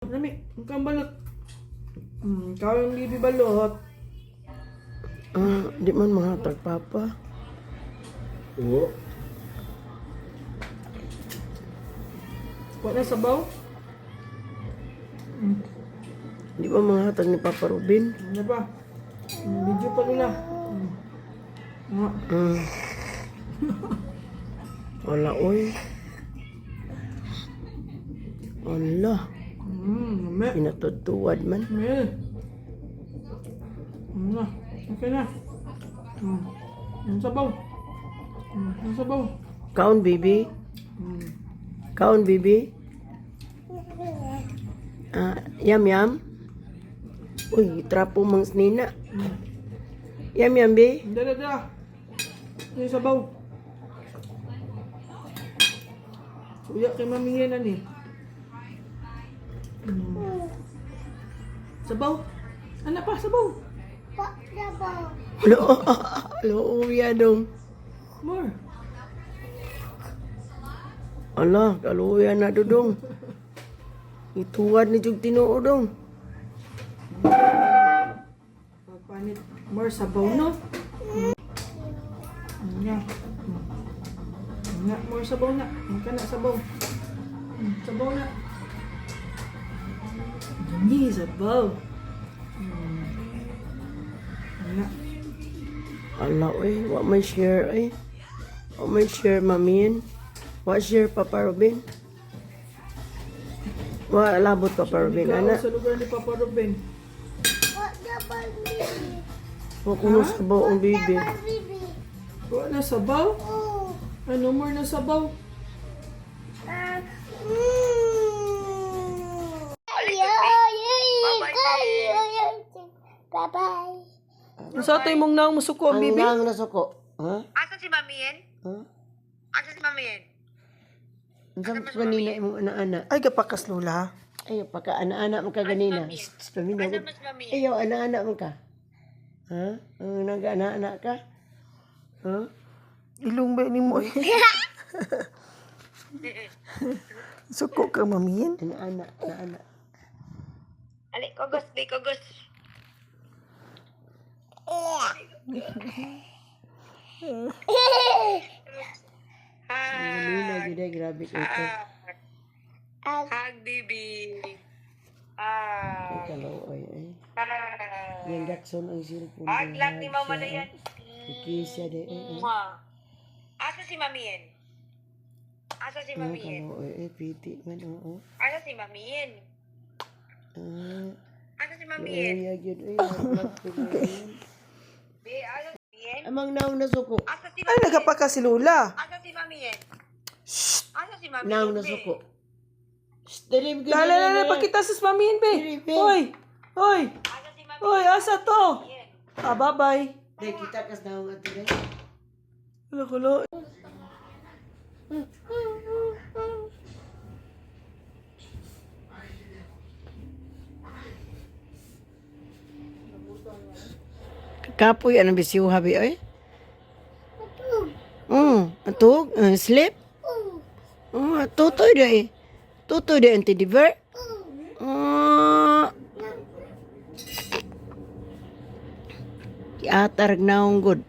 Nami, ang kang balot. Ikaw yung bibi balot. Di man mga tagpapa. Oo. Wala sabaw? Di ba mga hatag ni Papa Robin? Ano ba? Video pa nila. Wala, oy. Wala. Nami. Pinatutuwad man. Mel. Na. Okay na. Ang sabaw. Ang sabaw. Kaon, baby? Kaon, baby? Yam, yam? Uy, trapo mangs nina. Yam, yam, be? Dala. Yung sabaw. Suya kay mami yan ani. Sabaw. Ano pa? Sabaw. Lo, uya dong. More. Ala, kaluya na dudong. Ituwad ni Jug Tinoo dong. Pagpanit. More sabaw, no? Nga. Nga, more sabaw na. Ang ka na, sabaw. Sabaw na. Hindi, sabaw. Nga. Ala, oy, wa may share, ay. Wa may share, mamin. Wa share, Papa Robin. Wa labot, Papa Robin, Ikaw ana. sa lugar ni Papa Ruben. Wa kuno sabaw ang bibi. Wala na sabaw? Ano more na sabaw? Bye-bye. Sa ito mong naong musuko, Ang bibi? nang nasuko. Ha? Asa si Mami Yen? Ha? Asa si Mami Yen? Ang sabi ko kanina imong ana-ana. Ay, kapakas lula. Ay, pagka ana-ana mo ka ganina. Pamina Asa ko. mas Mami Yen? Ayaw, ana-ana mo ka. Ha? Ang nag-ana-ana ka? Ha? Ilong ba ni mo? Suko ka, mamiin. Ana-ana, ana-ana. Ali, kogos, di kogos. Kanina, gila, grabe ko ito. Hag, baby. Ay, kalaw, ay. Yung Jackson ang cellphone. Hag lang ni Mama na yan. Ikisya de, Asa si Mami Yen? Asa si Mami Yen? Kalaw, ay, piti man, oo. Asa si Mami Yen? Asa si Mami Yen? Ay, yun, ay, naglag ko na yun. Be, asa si Mami Yen? Amang naong nasuko. Asa si Ay, Mami Yen? nagapakas si Lula. Asa si Mami Yen? Asa si Mami Naong Yen? nasuko. Shh, dalib ko Dala, pakita sa mamiin, be. Be. Hoy. Hoy. Asa si Mami Hoy, asa to? Yen? Bye-bye. Dahil kita kas naong ato de. Kulo. Kapoy, anong bisiyo habi, ay? Atug, sleep? Tutoy de, eh. Tutoy de, anti-diver? Kiatarag naong good.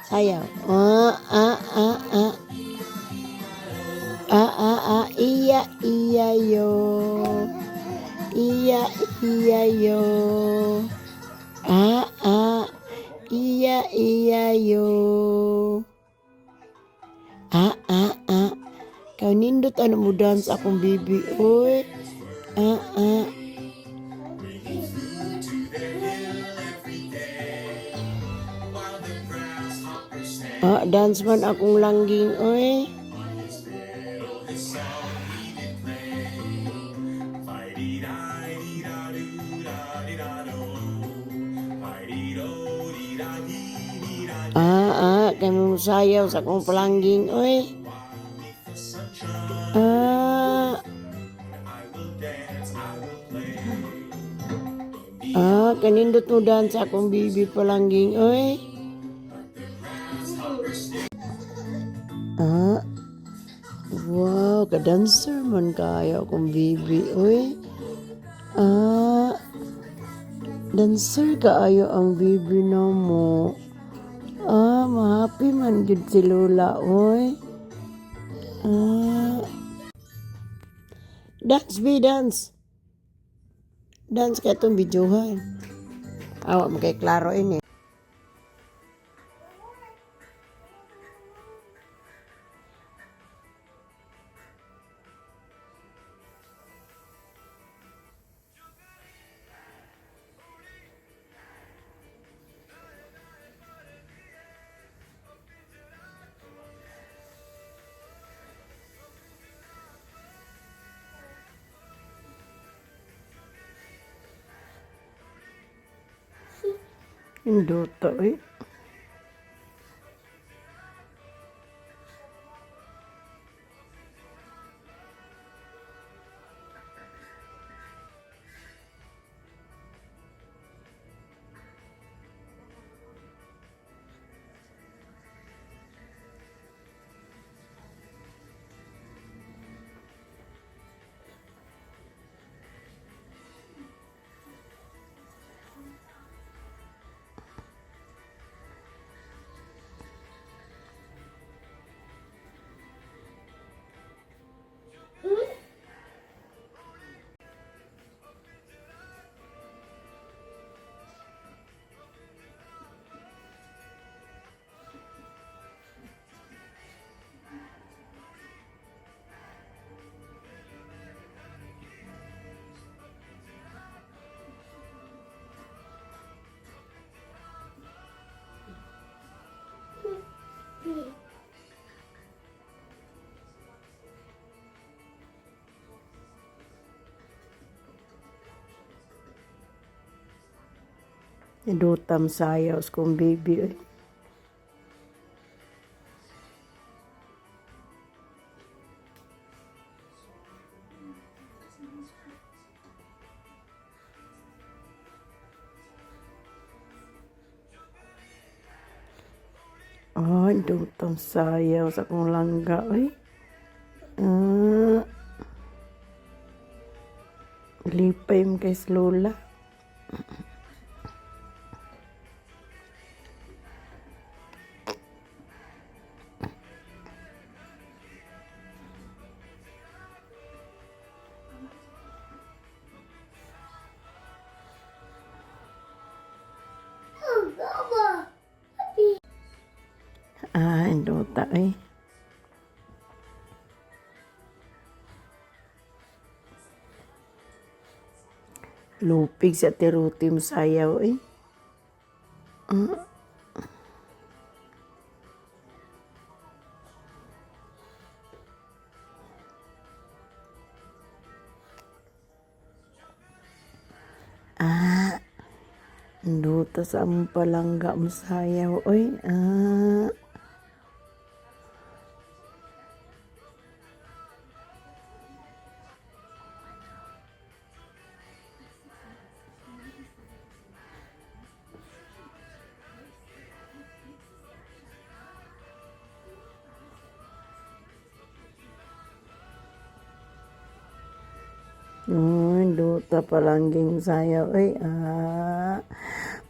Sayaw. Iya, iya, yo. Iya, iya, yo. Iya, iya, yo. Kau nindot ano mo dance akong bibi, oy. Dance man akong langging, oy. Kami musayaw sa akong palangging, oy. Kanindot mo dance akong bibi palangging, oy. Wow, ka-dancer man kayo akong baby. Uy. Ah, dancer kaayo ang baby na mo. Ah, ma-happy man gid si Lola, oy. Ah, dance, be dance. Dance ka itong videohan. Awa mo kay klaro ini. Indota, eh. Idutam sayaw kong baby, eh. Ay, dutam sayaw sa kong langga, eh. Ah, lipay mo kay Lola. Ah, indota, eh. Lupig sa tirutim sayaw, eh. Ah, induta sa among palangga mo sayaw, oy. Ah. Duta palangging sayaw, eh. Ah,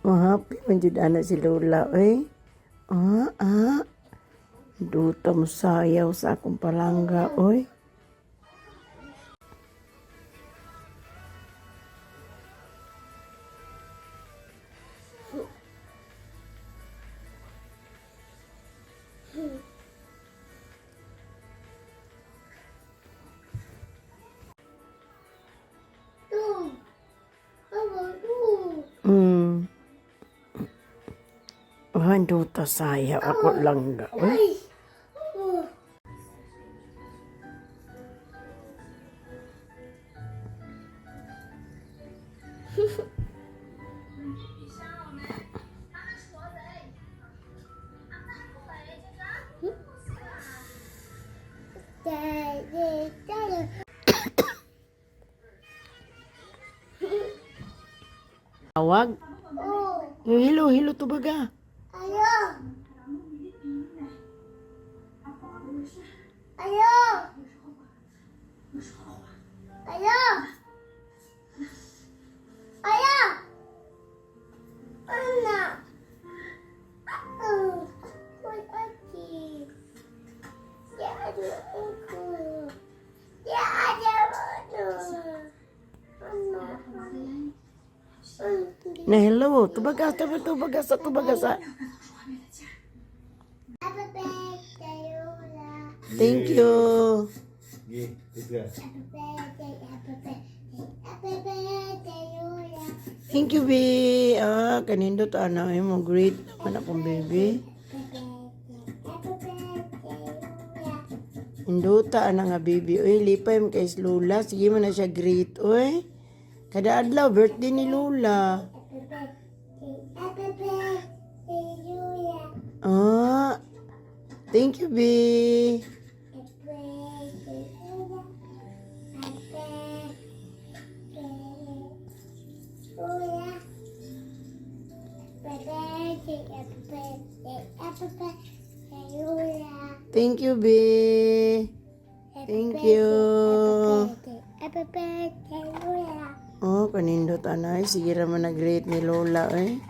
mahappy man jud ana si Lola, eh. Duta mo sayaw sa akong palangga, oy. Duta sayaw ako langga, oy. Tawag? Hello, hello to baga. Ayo. Na hello, tubagas, tubagas, tubagas. Thank you. Gi, tiga. Thank you, B. Kanindo to ano, mo great naman akong baby. Induta ana nga baby. Uy, lipay mo kay Lula. Sige mo na siya greet. Uy, kada adlaw, birthday ni Lula. Thank you, B. Thank you, B. Thank you. Oh, kanindot anay. Sige raman na great ni Lola, eh.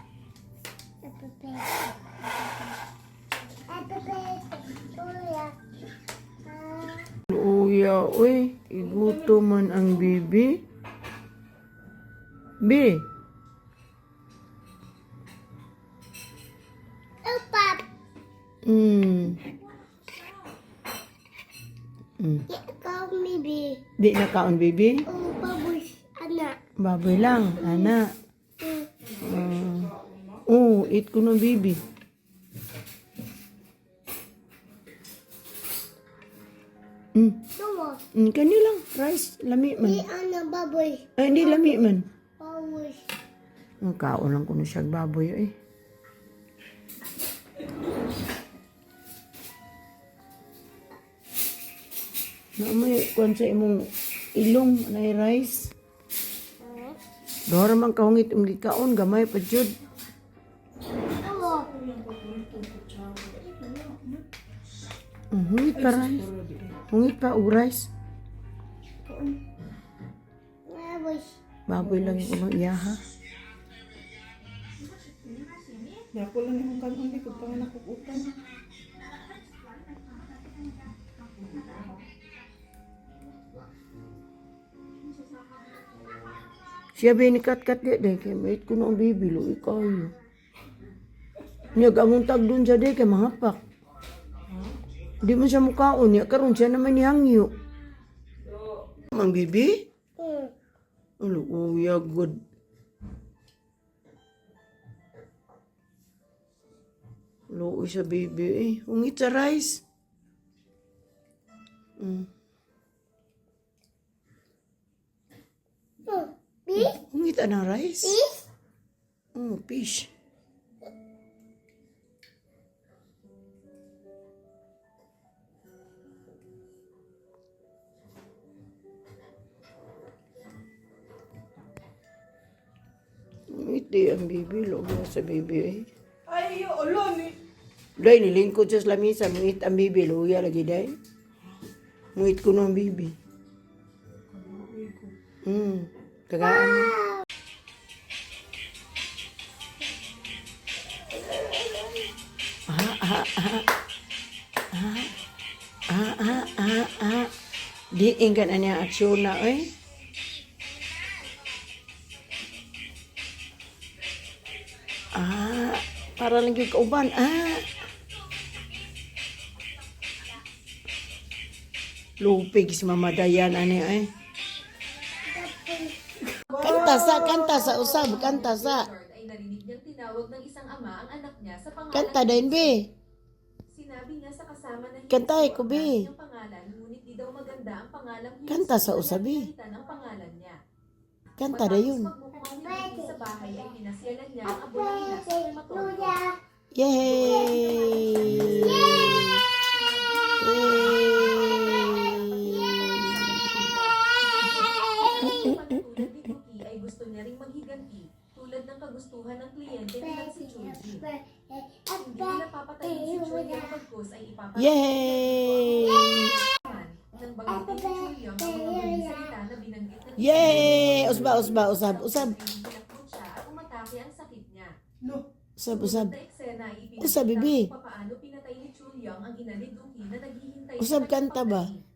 Luya, uy. Iguto man ang bibi. B. Di na kaon, baby? Baboy lang, anak. Eat ko na, baby. Kani lang, rice, lami man. Ay, hindi lami man. Ang kaon lang ko na siya baboy, eh. May kuwan sa imong ilong na rice. Dora man kahungit gikaon gamay pa jud. Hungit pa rice. Hungit pa og rice. Baboy lang ko iyaha. Dako lang yung kanon di ko pa nakukutan. Siya ba ni kat-kat di kay mait ko na ang baby lo ikayo. Niyag among tag dun siya di kay mahapak. Di mo siya mukaon niya karon siya naman ni hangyo. Mang baby? Alo, uya good. Lo siya baby eh. Ungit sa rice. Ungit anang rice? Fish. Ungit di ang baby. Logo sa baby eh. Ay, ulo ni. Day, nilingkod sa lamisa. Ungit ang baby. Luya lagi day. Ungit ko na ang baby. Tagaan mo. Di inggan na niya aksyon na, eh. Para lang yung kauban. Lupig si Mama Dayan, eh. Kanta sa usab, kanta sa. Ay narinig niyang tinawag ng isang ama ang anak niya sa pangalan. Kanta din, be. Sinabi niya sa kasama na Kantay ko, be. ang pangalan, ngunit di daw maganda ang pangalang Kanta sa usab, be. ang pangalan niya. Kanta na yun. Pagmumukhang sa bahay ay pinasyalan niya ang abo ng ina sa krematoryo. Yay! Patutulad ni Cookie ay gusto niya ring maghiganti tulad ng kagustuhan ng kliyente nilang si Chuji. Hindi nila papatayin si Chuji ang bagkos ay ipapatayin Yay! nang banggitin ni Chuji ang mga huling salita na binanggit ng Yay! Usab. pinakot siya at umatake ang sakit niya. Usab. Sa eksena ay Usab, ipinakita bibi. kung paano pinatay ni Julia Young ang ina ni Dookie na naghihintay Usab sa kanta ba? pagkain.